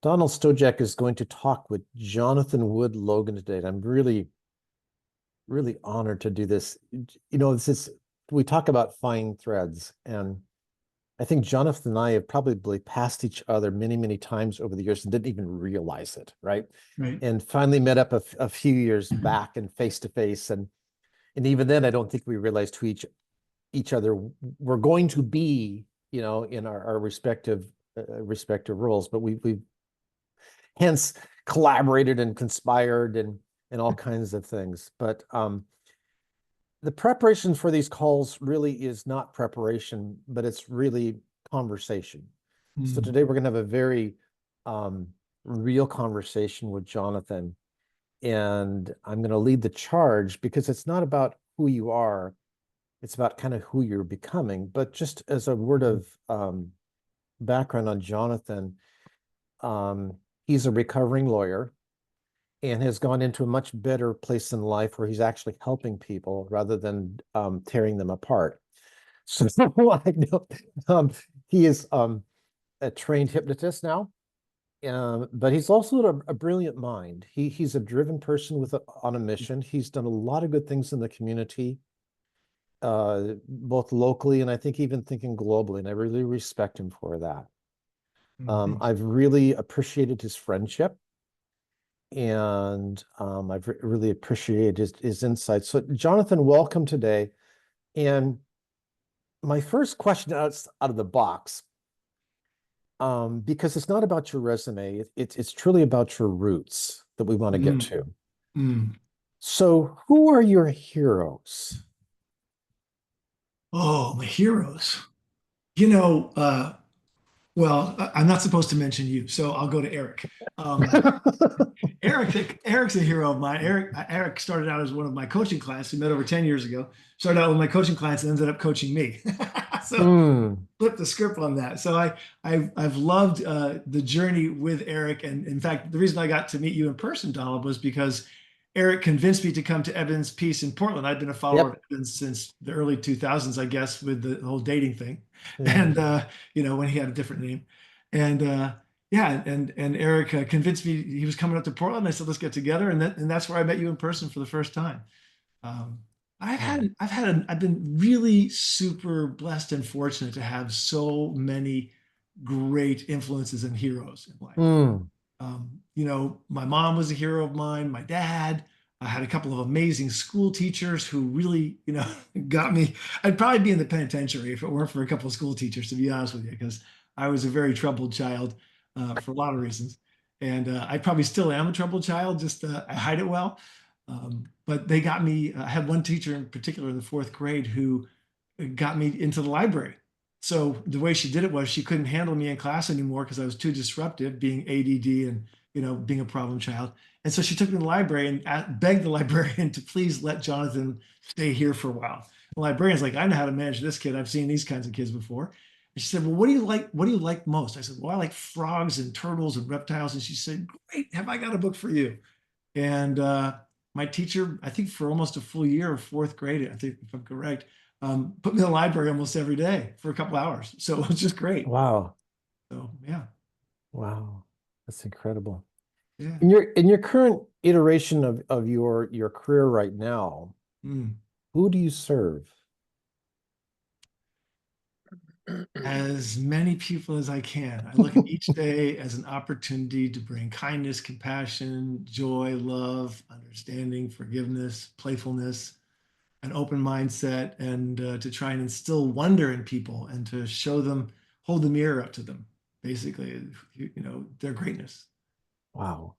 Donald Stojack is going to talk with Jonathan Wood Logan today. And I'm really, really honored to do this. We talk about fine threads, and I think Jonathan and I have probably passed each other many, many times over the years and didn't even realize it, right? Right. And finally met up a few years back and face to face. And even then, I don't think we realized who each other were going to be, in our respective roles. But we've hence collaborated and conspired and all kinds of things. But the preparation for these calls really is not preparation, but it's really conversation. So Mm. today we're going to have a very real conversation with Jonathan, and I'm going to lead the charge because it's not about who you are, it's about kind of who you're becoming. But just as a word of background on Jonathan, he's a recovering lawyer and has gone into a much better place in life where he's actually helping people rather than tearing them apart. So I know he is a trained hypnotist now, but he's also a brilliant mind. He's a driven person on a mission. He's done a lot of good things in the community, both locally and I think even thinking globally, and I really respect him for that. Thanks. I've really appreciated his friendship, and I've really appreciated his insights. So, Jonathan, welcome today. And my first question out of the box, because it's not about your resume, it's truly about your roots that we want to get Mm. to. Mm. So, who are your heroes? Oh, my heroes. You know, uh, I'm not supposed to mention you, so I'll go to Eric. Um, Eric's a hero of mine. Eric started out as one of my coaching clients. We met over 10 years ago. Started out with my coaching clients and ended up coaching me. So Hmm. flip the script on that. So I've loved the journey with Eric, and in fact, the reason I got to meet you in person, Donald, was because Eric convinced me to come to Evans Peace in Portland. I've been a follower of Yep. Evans since the early 2000s, I guess, with the whole dating thing, Yeah. and when he had a different name, and yeah, and Eric convinced me he was coming up to Portland. I said, let's get together, and that's where I met you in person for the first time. Um, Wow. I've been really super blessed and fortunate to have so many great influences and heroes in life. Hmm. My mom was a hero of mine, my dad. I had a couple of amazing school teachers who really, got me. I'd probably be in the penitentiary if it weren't for a couple of school teachers, to be honest with you, because I was a very troubled child for a lot of reasons. And I probably still am a troubled child, just I hide it well. But they got me. I had one teacher in particular in the fourth grade who got me into the library. So the way she did it was she couldn't handle me in class anymore because I was too disruptive, being ADD and being a problem child. And so she took me to the library and begged the librarian to please let Jonathan stay here for a while. The librarian's like, I know how to manage this kid. I've seen these kinds of kids before. And she said, well, what do you like? What do you like most? I said, well, I like frogs and turtles and reptiles. And she said, great. Have I got a book for you? And my teacher, I think for almost a full year of fourth grade, I think if I'm correct, put me in the library almost every day for a couple hours. So it was just great. Wow. So yeah, Wow. That's incredible. yeah. In your current iteration of your career right now, Mm. who do you serve? As many people as I can. I look at each day as an opportunity to bring kindness, compassion, joy, love, understanding, forgiveness, playfulness, an open mindset, and to try and instill wonder in people and to show them, hold the mirror up to them, basically, their greatness. Wow.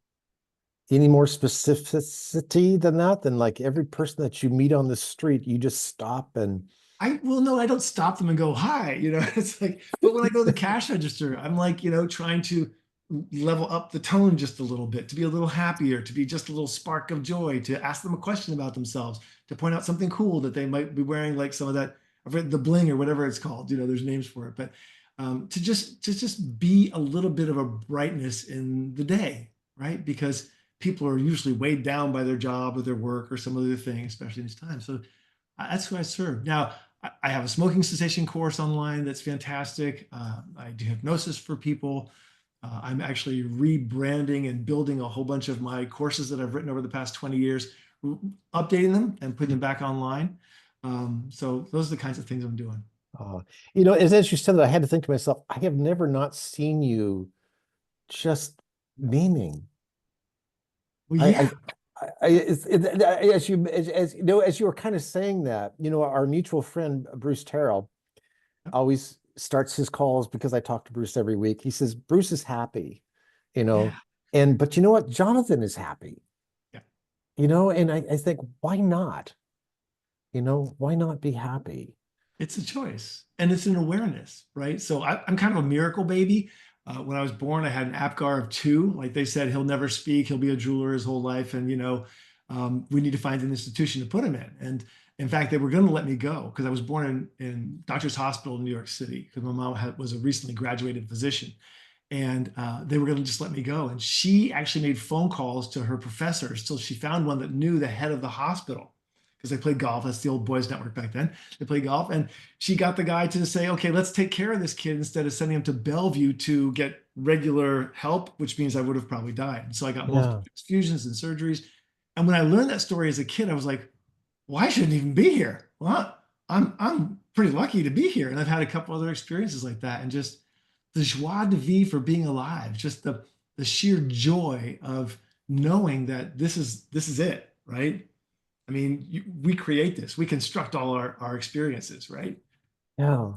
Any more specificity than that? Than like every person that you meet on the street, you just stop and Well, no, I don't stop them and go, hi, it's like, but when I go to the cash register, I'm like, trying to level up the tone just a little bit, to be a little happier, to be just a little spark of joy, to ask them a question about themselves, to point out something cool that they might be wearing, like some of that, the bling or whatever it's called, there's names for it, but to just be a little bit of a brightness in the day, right? Because people are usually weighed down by their job or their work or some other thing, especially in this time. So that's who I serve. Now, I have a smoking cessation course online that's fantastic. I do hypnosis for people. I'm actually rebranding and building a whole bunch of my courses that I've written over the past 20 years, updating them and putting them back online. So those are the kinds of things I'm doing. Uh, as you said that, I had to think to myself, I have never not seen you just beaming. Well, I, yeah, as as you were kind of saying that, our mutual friend Bruce Terrell always starts his calls because I talk to Bruce every week. He says Bruce is happy, you know, yeah, but you know what? Jonathan is happy, yeah. and I think why not? Why not be happy? It's a choice and it's an awareness, right? So I'm kind of a miracle baby. When I was born, I had an APGAR of 2. Like they said, he'll never speak. He'll be a jeweler his whole life. And, we need to find an institution to put him in. And in fact, they were going to let me go because I was born in Doctor's Hospital in New York City because my mom was a recently graduated physician. And they were going to just let me go. And she actually made phone calls to her professors till she found one that knew the head of the hospital because they played golf. That's the old boys network back then. They played golf. And she got the guy to say, okay, let's take care of this kid instead of sending him to Bellevue to get regular help, which means I would have probably died. And so I got multiple Yeah, transfusions and surgeries. And when I learned that story as a kid, I was like, well, I shouldn't even be here. Well, I'm pretty lucky to be here. And I've had a couple other experiences like that. And just the joie de vivre for being alive, just the sheer joy of knowing that this is it, right? I mean, we create this, we construct all our experiences, right? yeah.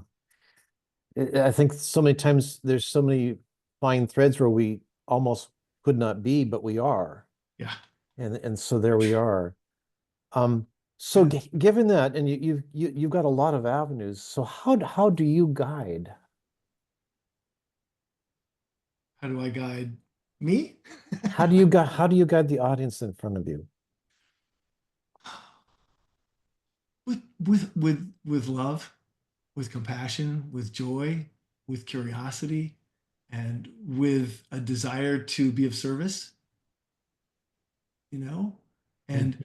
I think so many times there's so many fine threads where we almost could not be, but we are. Yeah. And so there we are. Um, so Yeah. given that, and you've got a lot of avenues. So how do you guide? How do I guide me? How do you guide the audience in front of you? With love, with compassion, with joy, with curiosity, and with a desire to be of service, you know? And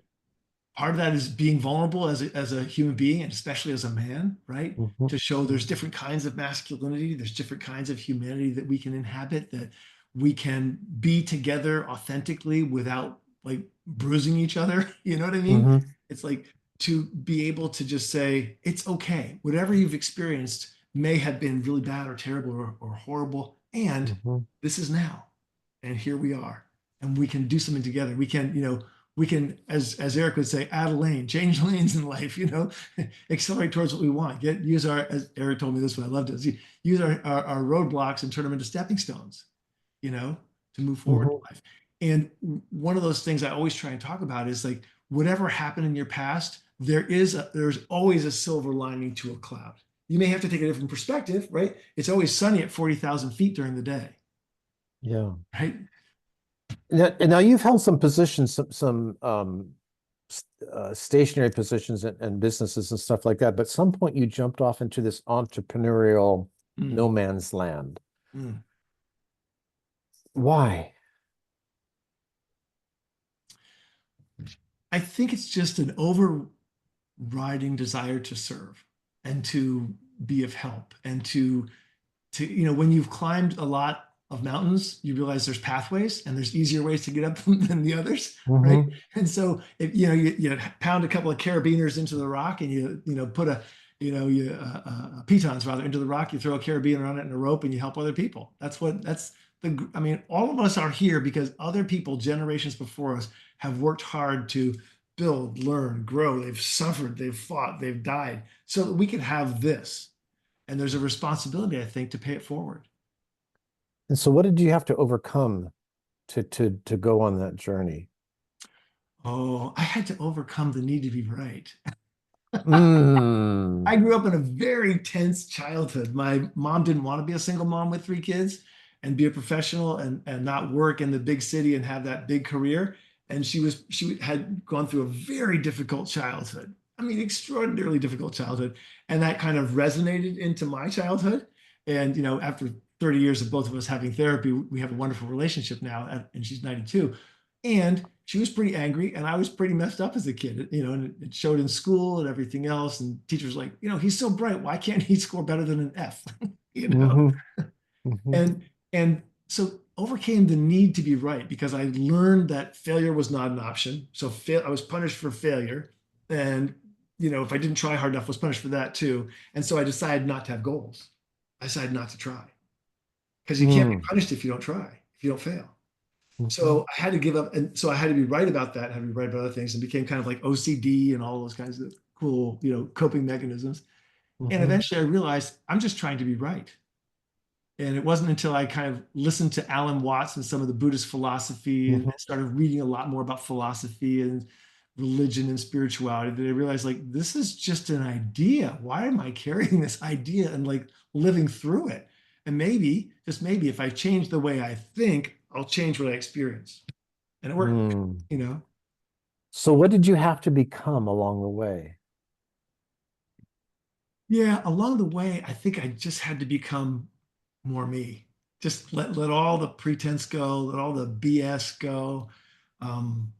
part of that is being vulnerable as a human being, and especially as a man, right? Mhm, To show there's different kinds of masculinity, there's different kinds of humanity that we can inhabit, that we can be together authentically without like bruising each other. You know what I mean? mhm, It's like to be able to just say, it's okay. Whatever you've experienced may have been really bad or terrible or horrible. And mhm, this is now. And here we are. And we can do something together. We can, as Eric would say, add a lane, change lanes in life, accelerate towards what we want. Use our, as Eric told me this one, I loved it. Use our roadblocks and turn them into stepping stones, you know, to move forward in mhm, life. And one of those things I always try and talk about is like whatever happened in your past, there's always a silver lining to a cloud. You may have to take a different perspective, right? It's always sunny at 40,000 feet during the day, yeah. right? Now you've held some positions, some stationary positions and businesses and stuff like that. But at some point you jumped off into this entrepreneurial no Mm, man's land. mm. Why? I think it's just an overriding desire to serve and to be of help and to when you've climbed a lot of mountains, you realize there's pathways and there's easier ways to get up them than the others, right? Hmm. And so if you pound a couple of carabiners into the rock and you put pitons rather into the rock, you throw a carabiner on it and a rope and you help other people. I mean, all of us are here because other people generations before us have worked hard to build, learn, grow. They've suffered, they've fought, they've died so that we can have this. And there's a responsibility, I think, to pay it forward. And so what did you have to overcome to go on that journey? Oh, I had to overcome the need to be right. Mm. I grew up in a very tense childhood. My mom didn't want to be a single mom with 3 kids and be a professional and not work in the big city and have that big career. And she had gone through a very difficult childhood. I mean, extraordinarily difficult childhood. And that kind of resonated into my childhood. And after 30 years of both of us having therapy, we have a wonderful relationship now, and she's 92. And she was pretty angry, and I was pretty messed up as a kid, and it showed in school and everything else. And teachers like, he's so bright. Why can't he score better than an F? you know? Hmm. Hmm. And So overcame the need to be right because I learned that failure was not an option. So I was punished for failure. And, if I didn't try hard enough, I was punished for that too. And so I decided not to have goals. I decided not to try because you can't be Mm. punished if you don't try, if you don't fail. Mhm. So I had to give up. And so I had to be right about that, had to be right about other things, and became kind of like OCD and all those kinds of cool, coping mechanisms. And Mhm. eventually I realized I'm just trying to be right. And it wasn't until I kind of listened to Alan Watts and some of the Buddhist philosophy and Mhm. started reading a lot more about philosophy and religion and spirituality that I realized like this is just an idea. Why am I carrying this idea and like living through it? And maybe, just maybe, if I change the way I think, I'll change what I experience. And it worked, Mm. you know. So what did you have to become along the way? Yeah, along the way, I think I just had to become more me. Just let all the pretense go, let all the BS go. Um,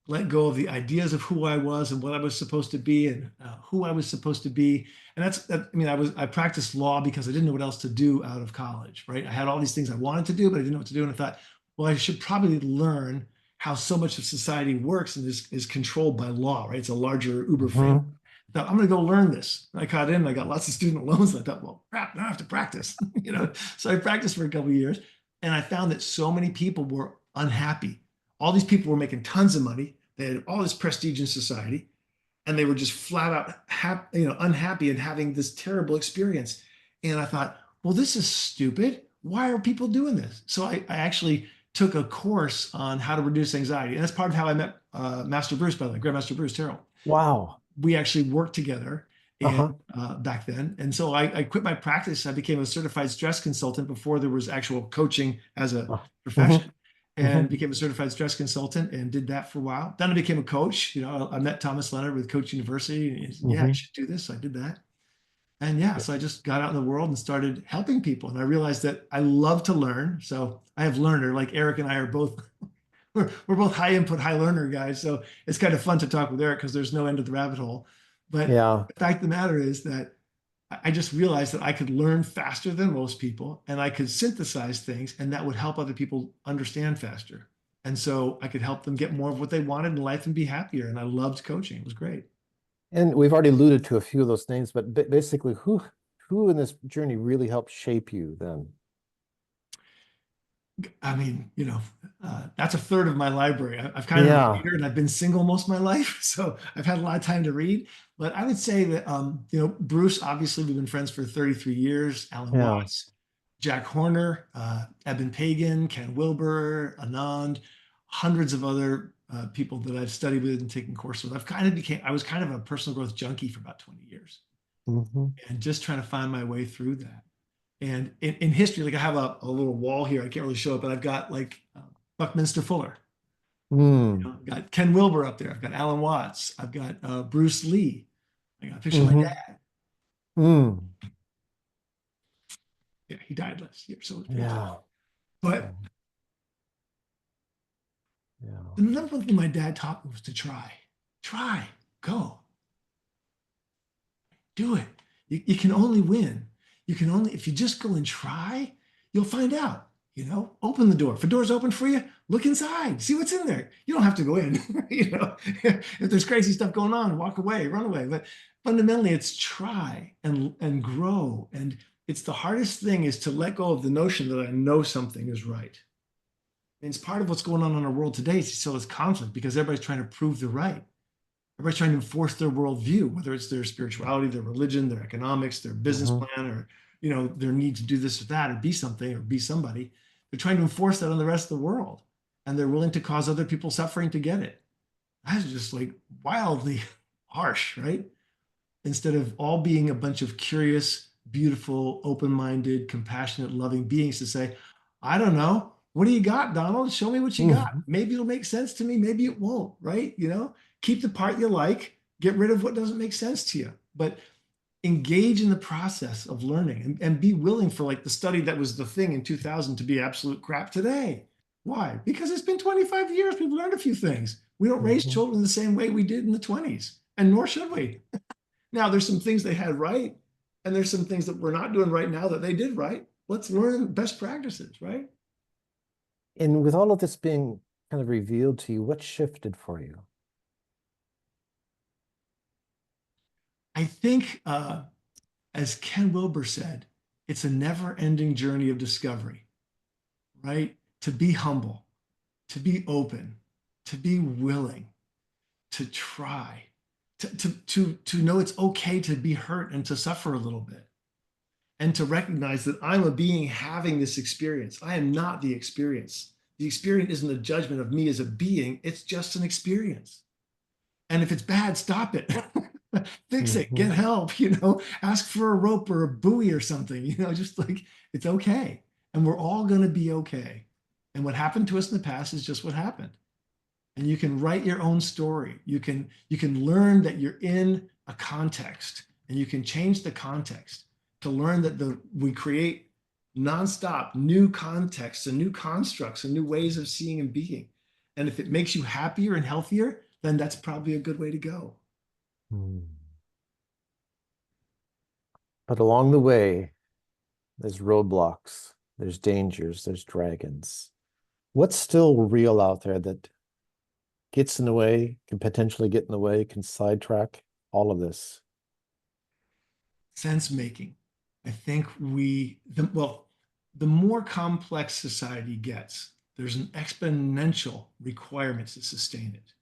let go of the ideas of who I was and what I was supposed to be and who I was supposed to be. And I mean, I practiced law because I didn't know what else to do out of college, right? I had all these things I wanted to do, but I didn't know what to do. And I thought, well, I should probably learn how so much of society works and is controlled by law, right? It's a larger Uber family. Mhm. I thought, I'm going to go learn this. And I caught in, and I got lots of student loans. And I thought, well, crap, now I have to practice, So I practiced for a couple of years, and I found that so many people were unhappy. All these people were making tons of money. They had all this prestige in society, and they were just flat out unhappy and having this terrible experience. And I thought, well, this is stupid. Why are people doing this? So I actually took a course on how to reduce anxiety, and that's part of how I met Master Bruce, by the way, Grandmaster Bruce Terrell. Wow. We actually worked together and Uh-huh. back then. And so I quit my practice. I became a certified stress consultant before there was actual coaching as a Uh, profession, mhm. and Mhm. became a certified stress consultant and did that for a while. Then I became a coach. I met Thomas Leonard with Coach University. And he said, yeah, you Mhm. should do this. So I did that. And yeah, so I just got out in the world and started helping people. And I realized that I love to learn. So I have learner, like Eric and I are both we're both high input, high learner guys. So it's kind of fun to talk with Eric because there's no end to the rabbit hole. But Yeah. the fact of the matter is that I just realized that I could learn faster than most people and I could synthesize things and that would help other people understand faster. And so I could help them get more of what they wanted in life and be happier. And I loved coaching. It was great. And we've already alluded to a few of those names, but basically, who in this journey really helped shape you then? I mean, that's a third of my library. I've kind of a Yeah. reader and I've been single most of my life, so I've had a lot of time to read. But I would say that, Bruce, obviously, we've been friends for 33 years. Alan Yeah. Watts, Jack Horner, Eben Pagan, Ken Wilber, Anand, hundreds of other people that I've studied with and taken courses with. I was kind of a personal growth junkie for about 20 years Mhm. and just trying to find my way through that. And in history, like I have a little wall here. I can't really show it, but I've got like Buckminster Fuller. Mm. I've got Ken Wilber up there. I've got Alan Watts. I've got Bruce Lee. I got a picture of my Mhm. dad. Mm. Yeah, he died last year, so it's pretty tough. Yeah. But Yeah. the number one thing my dad taught me was to try. Try, go, do it. You can only win. You can only, if you just go and try, you'll find out. Open the door. If the door's open for you, look inside, see what's in there. You don't have to go in. If there's crazy stuff going on, walk away, run away. But fundamentally, it's try and grow. And it's the hardest thing is to let go of the notion that I know something is right. And it's part of what's going on in our world today. It's still this conflict because everybody's trying to prove they're right. Everybody's trying to enforce their worldview, whether it's their spirituality, their religion, their economics, their business Mhm. plan, or their need to do this or that, or be something, or be somebody. They're trying to enforce that on the rest of the world, and they're willing to cause other people suffering to get it. That's just like wildly harsh, right? Instead of all being a bunch of curious, beautiful, open-minded, compassionate, loving beings to say, I don't know. What do you got, Donald? Show me what you got. Mhm. Maybe it'll make sense to me. Maybe it won't, right? Keep the part you like, get rid of what doesn't make sense to you. But engage in the process of learning and be willing for like the study that was the thing in 2000 to be absolute crap today. Why? Because it's been 25 years. We've learned a few things. We don't raise Mhm. children the same way we did in the 20s, and nor should we. Now, there's some things they had right, and there's some things that we're not doing right now that they did right. let's learn best practices, right? And with all of this being kind of revealed to you, what shifted for you? I think, as Ken Wilber said, it's a never-ending journey of discovery, right? To be humble, to be open, to be willing, to try, to know it's okay to be hurt and to suffer a little bit, and to recognize that I'm a being having this experience. I am not the experience. The experience isn't a judgment of me as a being, it's just an experience. And if it's bad, stop it. Fix it, Mhm. get help, ask for a rope or a buoy or something, just like it's okay. And we're all going to be okay. And what happened to us in the past is just what happened. And you can write your own story. You can learn that you're in a context and you can change the context to learn that we create nonstop new contexts and new constructs and new ways of seeing and being. And if it makes you happier and healthier, then that's probably a good way to go. Hmm. But along the way, there's roadblocks, there's dangers, there's dragons. What's still real out there that gets in the way, can potentially get in the way, can sidetrack all of this? Sense making. I think the more complex society gets, there's an exponential requirement to sustain it.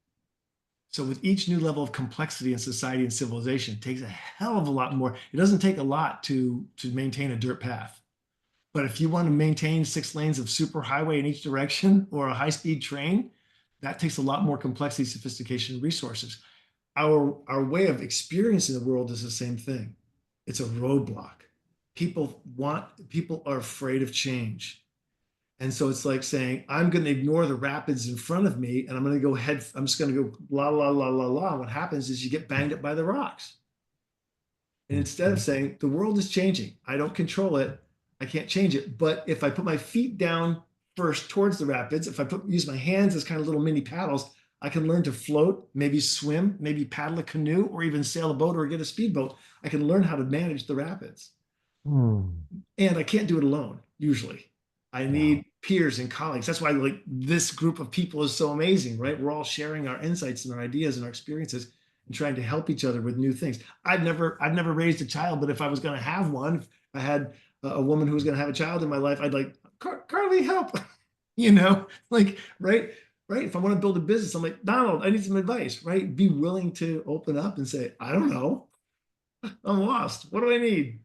So with each new level of complexity in society and civilization, it takes a hell of a lot more. It doesn't take a lot to maintain a dirt path. But if you want to maintain 6 lanes of superhighway in each direction or a high-speed train, that takes a lot more complexity, sophistication, and resources. Our way of experiencing the world is the same thing. It's a roadblock. People are afraid of change. And so it's like saying, I'm going to ignore the rapids in front of me and I'm just going to go la, la, la, la, la. What happens is you get banged up by the rocks. And instead of Mhm. saying, the world is changing, I don't control it, I can't change it. But if I put my feet down first towards the rapids, if I use my hands as kind of little mini paddles, I can learn to float, maybe swim, maybe paddle a canoe, or even sail a boat or get a speedboat. I can learn how to manage the rapids. Hmm. And I can't do it alone, usually. I Yeah. need peers and colleagues. That's why like this group of people is so amazing, right? We're all sharing our insights and our ideas and our experiences and trying to help each other with new things. I've never raised a child, but if I was going to have one, if I had a woman who was going to have a child in my life, I'd like, Carly, help. Like, right? Right. If I want to build a business, I'm like, Donald, I need some advice, right? Be willing to open up and say, I don't know. I'm lost. What do I need?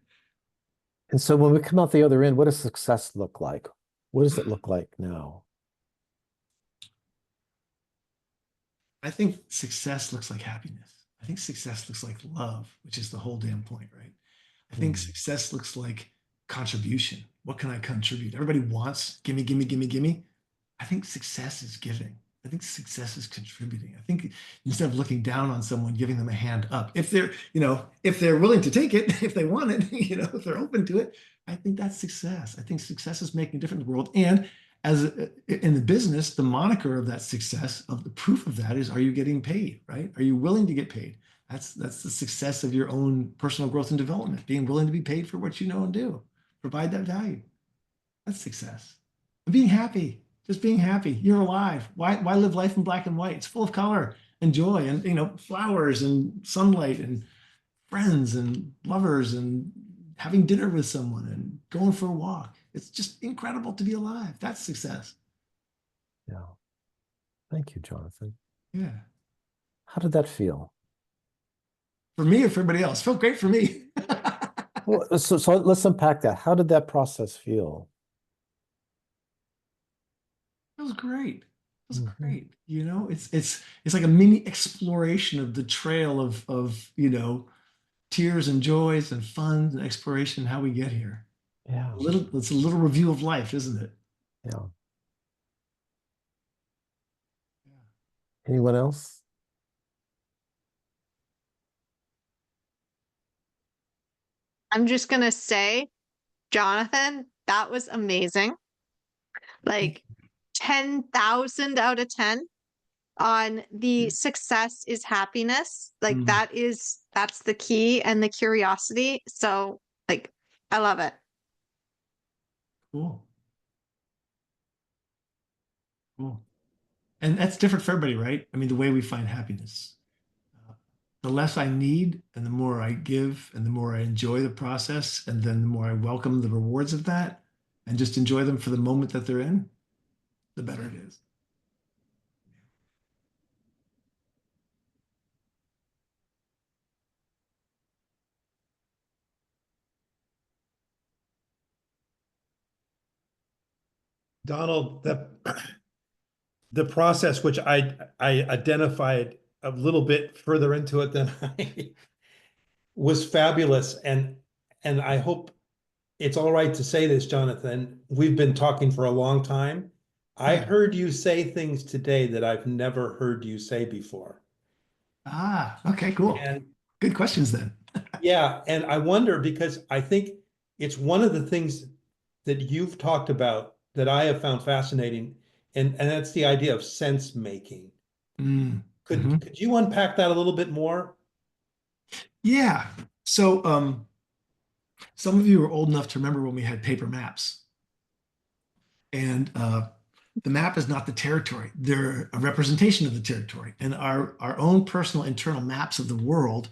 And so when we come out the other end, what does success look like? What does it look like now? I think success looks like happiness. I think success looks like love, which is the whole damn point, right? I think Hmm. success looks like contribution. What can I contribute? Everybody wants gimme, gimme, gimme, gimme. I think success is giving. I think success is contributing. I think instead of looking down on someone, giving them a hand up. If they're willing to take it, if they want it, if they're open to it, I think that's success. I think success is making a difference in the world. And as in the business, the moniker of that success, of the proof of that is, are you getting paid, right? Are you willing to get paid? That's the success of your own personal growth and development, being willing to be paid for what you know and do, provide that value. That's success. And being happy, just being happy. You're alive. Why live life in black and white? It's full of color and joy and flowers and sunlight and friends and lovers and having dinner with someone and going for a walk. It's just incredible to be alive. That's success. Yeah. Thank you, Jonathan. Yeah. How did that feel? For me or for everybody else. Felt great for me. Well, so let's unpack that. How did that process feel? It was great. It was Mhm. great. It's like a mini exploration of the trail of tears and joys and fun and exploration, how we get here. Yeah. It's a little review of life, isn't it? Yeah. Anyone else? I'm just gonna say, Jonathan, that was amazing. Thank Like 10,000 out of 10 on the you. success is happiness. Like Mm. that's the key and the curiosity. So like I love it. Cool. Cool. And that's different for everybody, right? I mean, the way we find happiness. Uh, the less I need and the more I give and the more I enjoy the process and then the more I welcome the rewards of that and just enjoy them for the moment that they're in, the better it is. Donald, the process which I identified a little bit further into it than I was fabulous. And I hope it's all right to say this, Jonathan. We've been talking for a long time. I Yeah. heard you say things today that I've never heard you say before. Ah, okay, cool. And Good questions then. yeah, and I wonder because I think it's one of the things that you've talked about that I have found fascinating, and that's the idea of sense making. Mm, Could mhm. could you unpack that a little bit more? Yeah. So, some of you are old enough to remember when we had paper maps. And the map is not the territory. They're a representation of the territory. And our own personal internal maps of the world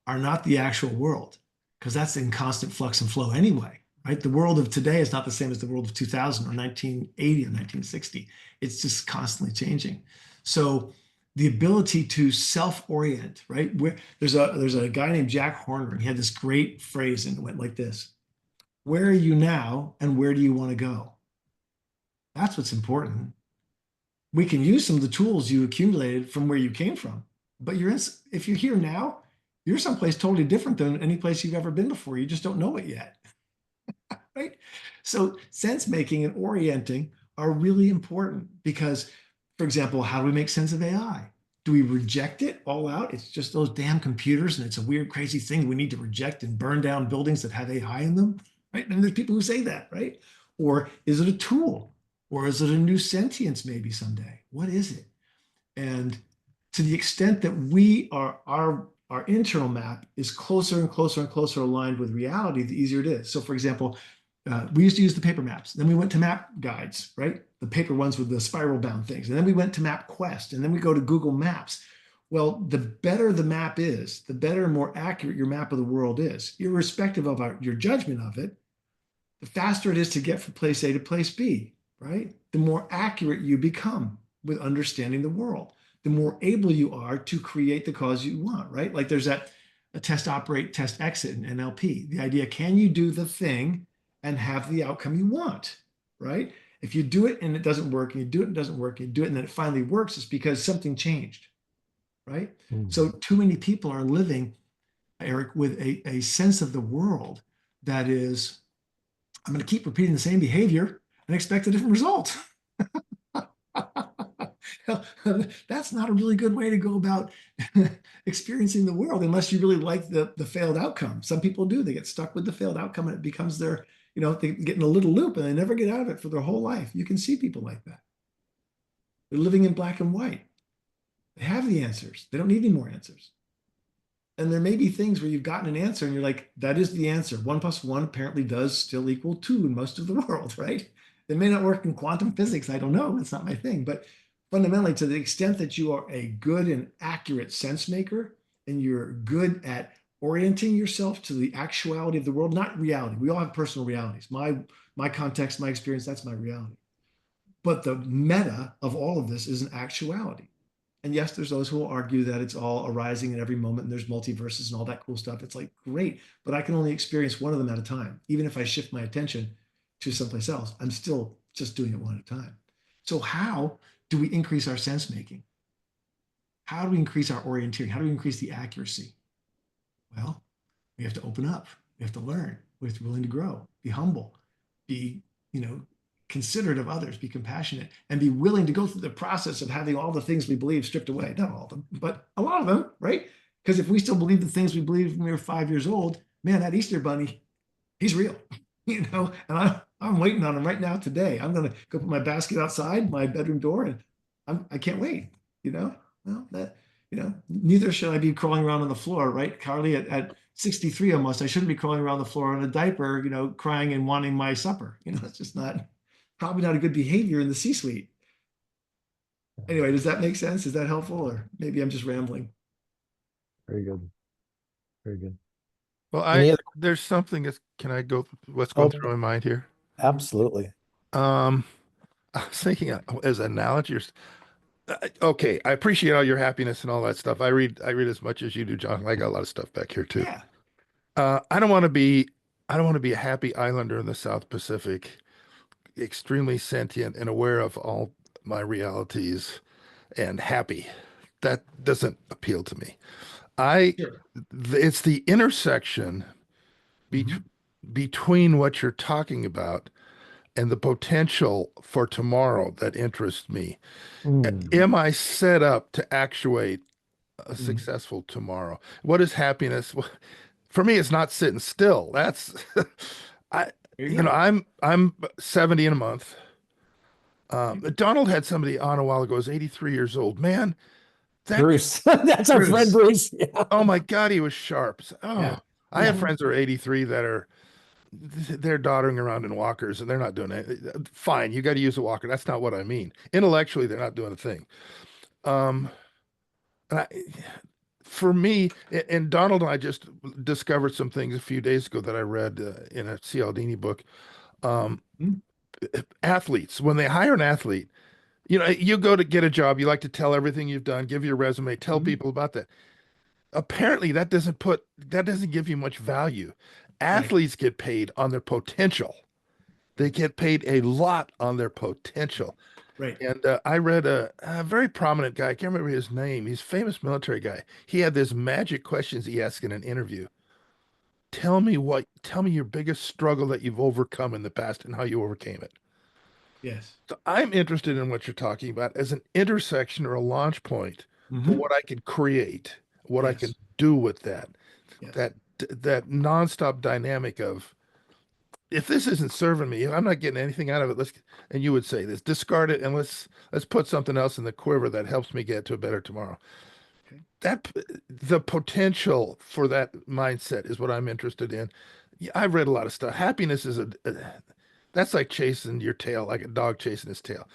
are not the actual world, because that's in constant flux and flow anyway, right? The world of today is not the same as the world of 2000 or 1980 or 1960. It's just constantly changing. So the ability to self-orient, right? There's a guy named Jack Horner, and he had this great phrase, and it went like this: where are you now and where do you want to go? That's what's important. We can use some of the tools you accumulated from where you came from, but if you're here now, you're someplace totally different than any place you've ever been before. You just don't know it yet, right? So sense making and orienting are really important because, for example, how do we make sense of AI? Do we reject it all out? It's just those damn computers, and it's a weird, crazy thing we need to reject and burn down buildings that have AI in them, right? And there's people who say that, right? Or is it a tool? Or is it a new sentience maybe someday? What is it? And to the extent that our internal map is closer and closer and closer aligned with reality, the easier it is. So, for example, we used to use the paper maps. Then we went to map guides, right? The paper ones with the spiral bound things. And then we went to MapQuest. And then we go to Google Maps. Well, the better the map is, the better and more accurate your map of the world is, irrespective of your judgment of it, the faster it is to get from place A to place B, right? The more accurate you become with understanding the world, the more able you are to create the cause you want, right? Like there's that a test operate, test exit in NLP. The idea, can you do the thing and have the outcome you want, right? If you do it and it doesn't work, and you do it and it doesn't work, and you do it and then it finally works, it's because something changed, right? So too many people are living, Eric, with a sense of the world that is, I'm going to keep repeating the same behavior and expect a different result. That's not a really good way to go about experiencing the world unless you really like the failed outcome. Some people do. They get stuck with the failed outcome and it becomes they get in a little loop and they never get out of it for their whole life. You can see people like that. They're living in black and white. They have the answers. They don't need any more answers. And there may be things where you've gotten an answer and you're like, that is the answer. 1 + 1 apparently does still equal 2 in most of the world, right? It may not work in quantum physics. I don't know. It's not my thing. But fundamentally, to the extent that you are a good and accurate sense maker and you're good at orienting yourself to the actuality of the world, not reality. We all have personal realities. My context, my experience, that's my reality. But the meta of all of this is an actuality. And yes, there's those who will argue that it's all arising in every moment and there's multiverses and all that cool stuff. It's like, great, but I can only experience one of them at a time. Even if I shift my attention to someplace else, I'm still just doing it one at a time. So how do we increase our sense making? How do we increase our orienteering? How do we increase the accuracy? Well, we have to open up. We have to learn. We have to be willing to grow, be humble, be, considerate of others, be compassionate, and be willing to go through the process of having all the things we believe stripped away. Not all of them, but a lot of them, right? Because if we still believe the things we believed when we were 5 years old, man, that Easter bunny, he's real, and I'm waiting on him right now today. I'm going to go put my basket outside my bedroom door and I can't wait, well, neither should I be crawling around on the floor, right, Carly, at 63 almost. I shouldn't be crawling around the floor in a diaper, crying and wanting my supper. It's just probably not a good behavior in the C-suite. Anyway, does that make sense? Is that helpful? Or maybe I'm just rambling. Very good. Very good. Well, Any other? there's something that's, can I go, what's Oh, going through my mind here? absolutely. I was thinking as an analogy, okay, I appreciate all your happiness and all that stuff. I read as much as you do, John. I got a lot of stuff back here too. Yeah. I don't want to be a happy islander in the South Pacific, extremely sentient and aware of all my realities and happy. That doesn't appeal to me. Sure. It's the intersection be Mhm. between what you're talking about and the potential for tomorrow that interests me. Mm, Am I set up to actuate a Mhm. successful tomorrow? What is happiness? For me, it's not sitting still. That's I There you go. I'm 70 in a month. Okay. Donald had somebody on a while ago, was 83 years old. Man, that Bruce. That's our friend Bruce. Bruce. Yeah. oh my God, he was sharp. Yeah. Oh, I have Yeah. friends that are 83 that are they're doddering around in walkers and they're not doing it. Fine, you got to use a walker. That's not what I mean. Intellectually, they're not doing a thing. Um, and I, for me, and Donald and I just discovered some things a few days ago that I read in a Cialdini book. Um, Mhm. Athletes, when they hire an athlete, you go to get a job, you like to tell everything you've done, give your resume, tell Mhm. people about that. Apparently, that doesn't give you much value. Right. Athletes get paid on their potential. They get paid a lot on their potential. Right. And I read a very prominent guy. I can't remember his name. He's a famous military guy. He had this magic questions he asked in an interview. Tell me your biggest struggle that you've overcome in the past and how you overcame it. Yes. So I'm interested in what you're talking about as an intersection or a launch point for Mhm. what I can create, what I can Yes. do with that, Yes. that that nonstop dynamic of if this isn't serving me, if I'm not getting anything out of it, and you would say this, discard it and let's put something else in the quiver that helps me get to a better tomorrow. Okay. That the potential for that mindset is what I'm interested in. Yeah, I've read a lot of stuff. Happiness is that's like chasing your tail, like a dog chasing his tail.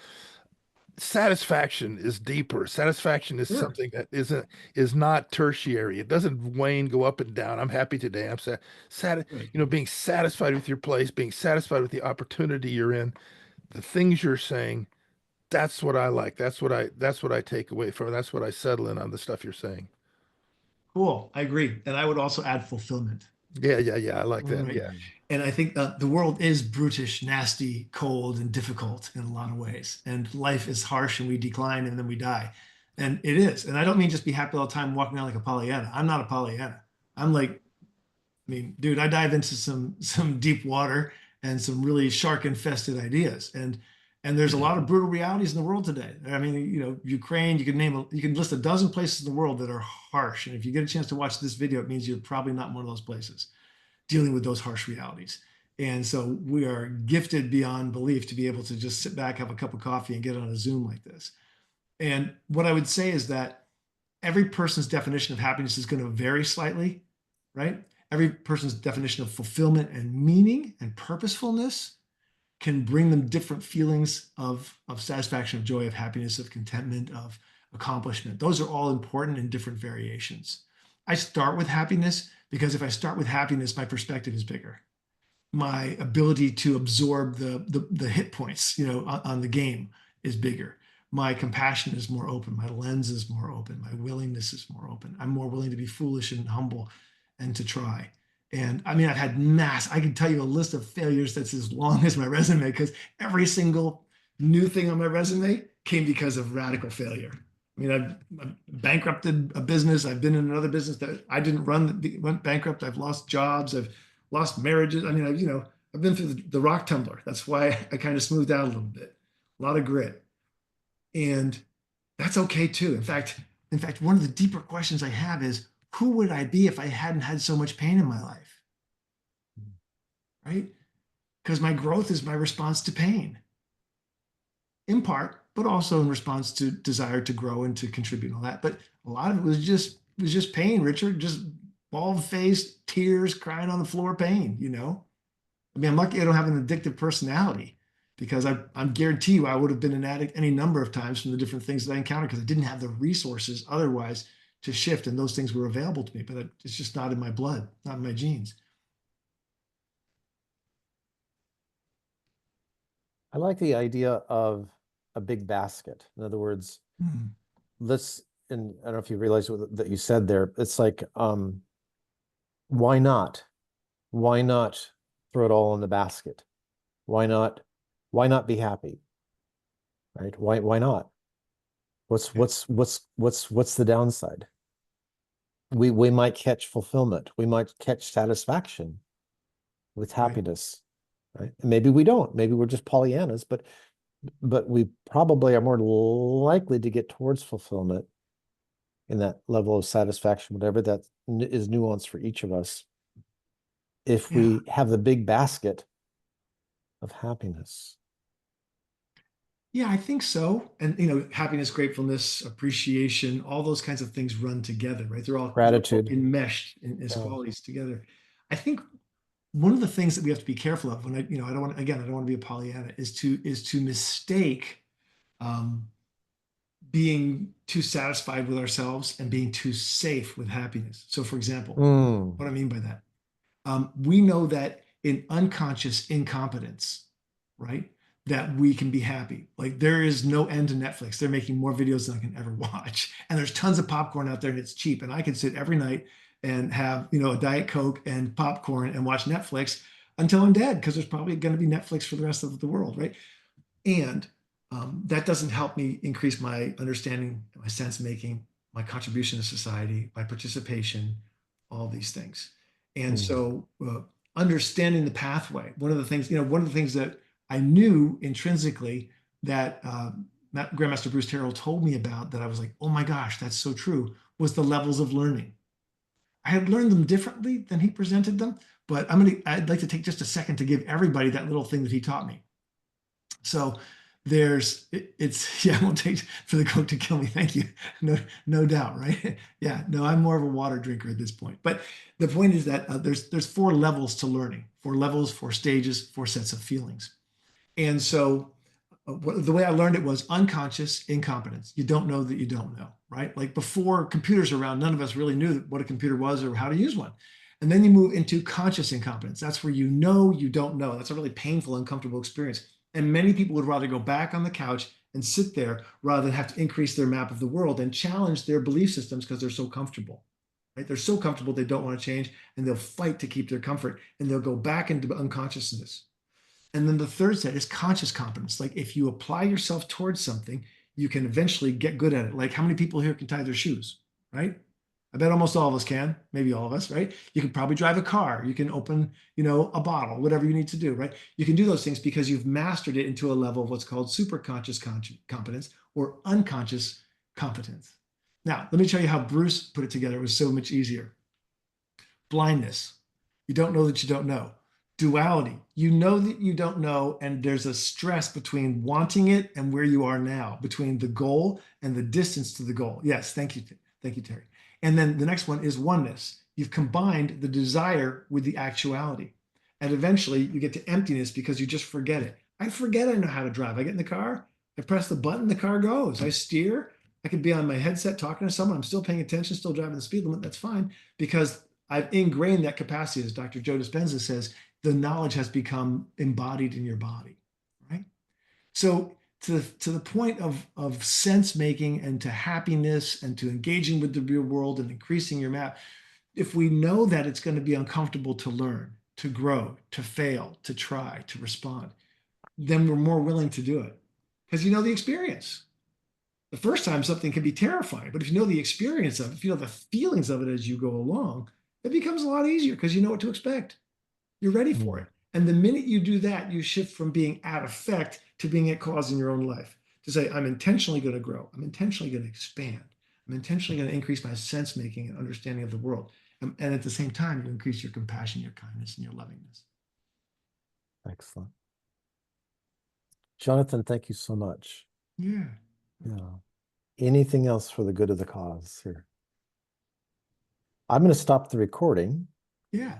Satisfaction is deeper. Satisfaction is Sure. something that is not tertiary. It doesn't wane, go up and down. I'm happy today. I'm sad, Right. being satisfied with your place, being satisfied with the opportunity you're in, the things you're saying. That's what I like. That's what I take away from it. That's what I settle in on the stuff you're saying. Cool. I agree. And I would also add fulfillment. Yeah, yeah, yeah. I like that. Right. Yeah. And I think the world is brutish, nasty, cold, and difficult in a lot of ways. And life is harsh and we decline and then we die. And it is. And I don't mean just be happy all the time walking around like a Pollyanna. I'm not a Pollyanna. I'm like, I mean, dude, I dive into some deep water and some really shark infested ideas. And there's a lot of brutal realities in the world today. I mean, Ukraine, you can list a dozen places in the world that are harsh. And if you get a chance to watch this video, it means you're probably not in one of those places dealing with those harsh realities. And so we are gifted beyond belief to be able to just sit back, have a cup of coffee, and get on a Zoom like this. And what I would say is that every person's definition of happiness is going to vary slightly, right? Every person's definition of fulfillment and meaning and purposefulness can bring them different feelings of satisfaction, of joy, of happiness, of contentment, of accomplishment. Those are all important in different variations. I start with happiness because if I start with happiness, my perspective is bigger. My ability to absorb the hit points, on the game is bigger. My compassion is more open. My lens is more open. My willingness is more open. I'm more willing to be foolish and humble and to try. And I mean, I can tell you a list of failures that's as long as my resume because every single new thing on my resume came because of radical failure. I mean, I've bankrupted a business. I've been in another business that I didn't run that went bankrupt. I've lost jobs. I've lost marriages. I mean, I've been through the rock tumbler. That's why I kind of smoothed out a little bit. A lot of grit, and that's okay too. In fact, one of the deeper questions I have is, who would I be if I hadn't had so much pain in my life? Right? Because my growth is my response to pain, in part, but also in response to desire to grow and to contribute and all that. But a lot of it was just pain, Richard. Just bald faced, tears, crying on the floor, pain, you know? I mean, I'm lucky I don't have an addictive personality because I'm guarantee you I would have been an addict any number of times from the different things that I encountered because I didn't have the resources otherwise to shift, and those things were available to me, but it's just not in my blood, not in my genes. I like the idea of a big basket. In other words, Hmm. and I don't know if you realize that you said there, it's like, why not? Why not throw it all in the basket? Why not be happy? Right? Why not? What's the downside? We might catch fulfillment. We might catch satisfaction with Right. happiness, right? And maybe we don't. Maybe we're just Pollyannas, but we probably are more likely to get towards fulfillment in that level of satisfaction, whatever that is nuanced for each of us, if Yeah. we have the big basket of happiness. Yeah, I think so. And happiness, gratefulness, appreciation, all those kinds of things run together, right? They're all Gratitude. enmeshed as Yeah. qualities together. I think one of the things that we have to be careful of when I don't want I don't want to be a Pollyanna is to mistake um, being too satisfied with ourselves and being too safe with happiness. So, for example, Mm. what I mean by that, we know that in unconscious incompetence, right, that we can be happy. Like there is no end to Netflix. They're making more videos than I can ever watch. And there's tons of popcorn out there and it's cheap. And I can sit every night and have, a Diet Coke and popcorn and watch Netflix until I'm dead because there's probably going to be Netflix for the rest of the world, right? And that doesn't help me increase my understanding, my sense making, my contribution to society, my participation, all these things. And so, understanding the pathway, one of the things that I knew intrinsically that Grandmaster Bruce Terrell told me about that I was like, oh my gosh, that's so true, was the levels of learning. I had learned them differently than he presented them, but I'd like to take just a second to give everybody that little thing that he taught me. So it's yeah, I won't take for the Coke to kill me. Thank you. No doubt, right? Yeah, no, I'm more of a water drinker at this point. But the point is that there's 4 levels to learning, 4 levels, 4 stages, 4 sets of feelings. And so the way I learned it was unconscious incompetence. You don't know that you don't know, right? Like before computers around, none of us really knew what a computer was or how to use one. And then you move into conscious incompetence. That's where you know you don't know. That's a really painful, uncomfortable experience. And many people would rather go back on the couch and sit there rather than have to increase their map of the world and challenge their belief systems because they're so comfortable. Right? They're so comfortable they don't want to change, and they'll fight to keep their comfort, and they'll go back into unconsciousness. And then the third set is conscious competence. Like if you apply yourself towards something, you can eventually get good at it. Like how many people here can tie their shoes, right? I bet almost all of us can, maybe all of us, right? You can probably drive a car. You can open, a bottle, whatever you need to do, right? You can do those things because you've mastered it into a level of what's called superconscious competence or unconscious competence. Now, let me tell you how Bruce put it together. It was so much easier. Blindness. You don't know that you don't know. Duality. You know that you don't know, and there's a stress between wanting it and where you are now, between the goal and the distance to the goal. Yes, thank you. Thank you, Terry. And then the next one is oneness. You've combined the desire with the actuality. And eventually you get to emptiness because you just forget it. I forget I know how to drive. I get in the car, I press the button, the car goes. I steer. I could be on my headset talking to someone. I'm still paying attention, still driving the speed limit. That's fine because I've ingrained that capacity, as Dr. Joe Dispenza says, the knowledge has become embodied in your body, right? So to the point of sense making and to happiness and to engaging with the real world and increasing your map, if we know that it's going to be uncomfortable to learn, to grow, to fail, to try, to respond, then we're more willing to do it because you know the experience. The first time something can be terrifying, but if you know the experience of it, if you know the feelings of it as you go along, it becomes a lot easier because you know what to expect. You're ready for it. And the minute you do that, you shift from being at effect to being at cause in your own life. To say, I'm intentionally going to grow. I'm intentionally going to expand. I'm intentionally going to increase my sense making and understanding of the world. And at the same time, you increase your compassion, your kindness, and your lovingness. Excellent. Jonathan, thank you so much. Yeah. Yeah. Anything else for the good of the cause here? I'm going to stop the recording. Yeah.